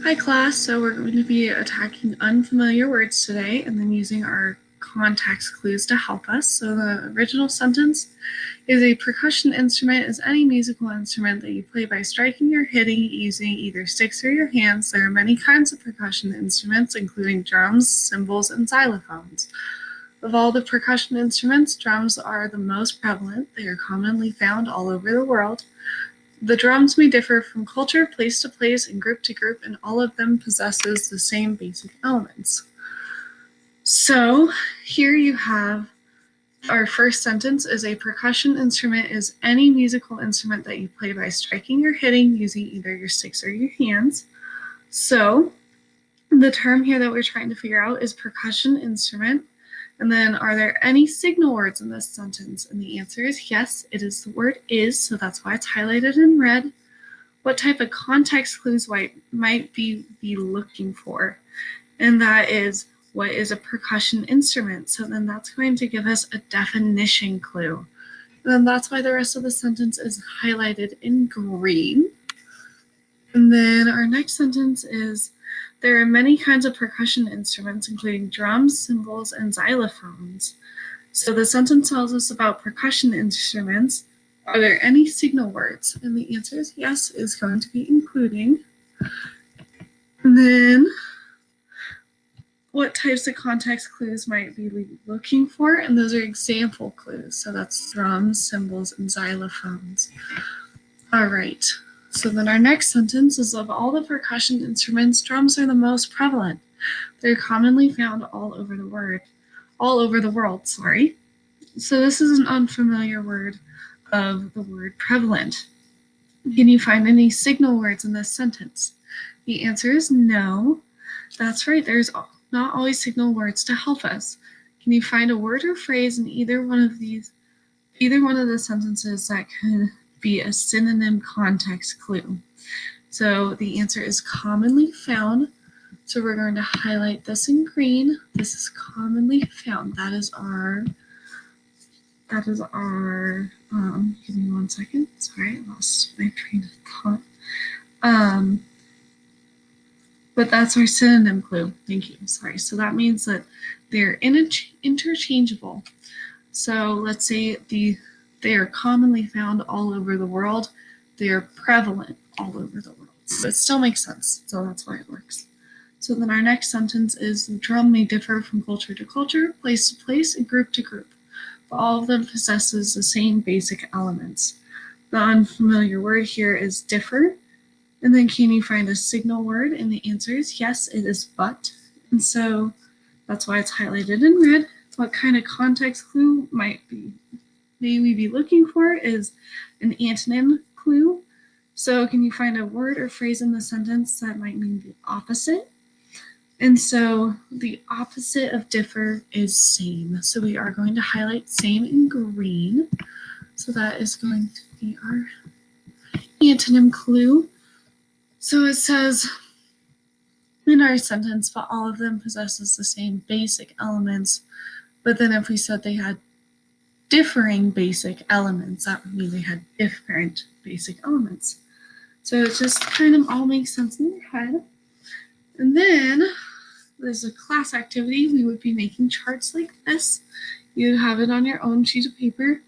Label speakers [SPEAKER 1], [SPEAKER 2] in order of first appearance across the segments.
[SPEAKER 1] Hi class, so we're going to be attacking unfamiliar words today and then using our context clues to help us. So the original sentence is a percussion instrument is any musical instrument that you play by striking or hitting using either sticks or your hands. There are many kinds of percussion instruments, including drums, cymbals, and xylophones. Of all the percussion instruments, drums are the most prevalent. They are commonly found all over the world. The drums may differ from culture, place to place, and group to group, and all of them possesses the same basic elements. So here you have our first sentence is a percussion instrument is any musical instrument that you play by striking or hitting using either your sticks or your hands. So the term here that we're trying to figure out is percussion instrument. And then are there any signal words in this sentence? And the answer is yes, it is the word is, so that's why it's highlighted in red. What type of context clues might be looking for? And that is, what is a percussion instrument? So then that's going to give us a definition clue. And then that's why the rest of the sentence is highlighted in green. And then our next sentence is, there are many kinds of percussion instruments, including drums, cymbals, and xylophones. So the sentence tells us about percussion instruments. Are there any signal words? And the answer is yes, is going to be including. And then what types of context clues might be looking for? And those are example clues. So that's drums, cymbals, and xylophones. All right. So then our next sentence is, of all the percussion instruments, drums are the most prevalent. They're commonly found all over the world. So this is an unfamiliar word of the word prevalent. Can you find any signal words in this sentence? The answer is no. That's right, there's not always signal words to help us. Can you find a word or phrase in either one of the sentences that could be a synonym context clue? So the answer is commonly found. So we're going to highlight this in green. This is commonly found. That is our, give me 1 second. Sorry, I lost my train of thought. But that's our synonym clue. Thank you. Sorry. So that means that they're interchangeable. So let's say they are commonly found all over the world. They are prevalent all over the world. So it still makes sense. So that's why it works. So then our next sentence is, the drum may differ from culture to culture, place to place, and group to group, but all of them possesses the same basic elements. The unfamiliar word here is differ. And then can you find a signal word? And the answer is yes, it is but. And so that's why it's highlighted in red. What kind of context clue may we be looking for is an antonym clue. So can you find a word or phrase in the sentence that might mean the opposite? And so the opposite of differ is same. So we are going to highlight same in green. So that is going to be our antonym clue. So it says in our sentence, but all of them possesses the same basic elements. But then if we said they had differing basic elements, that would mean they had different basic elements. So it just kind of all makes sense in your head. And then there's a class activity. We would be making charts like this. You'd have it on your own sheet of paper.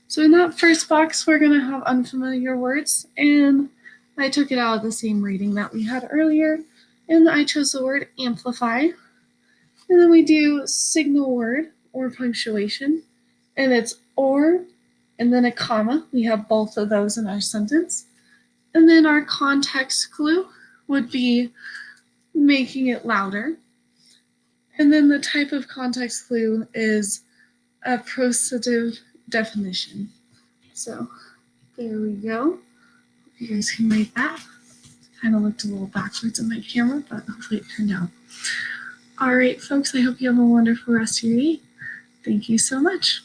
[SPEAKER 1] So in that first box, we're going to have unfamiliar words, and I took it out of the same reading that we had earlier, and I chose the word amplify. And then we do signal word or punctuation, and it's or, and then a comma. We have both of those in our sentence. And then our context clue would be making it louder. And then the type of context clue is a positive definition. So there we go. You guys can read that. Kind of looked a little backwards in my camera, but hopefully it turned out. All right, folks, I hope you have a wonderful rest of your day. Thank you so much.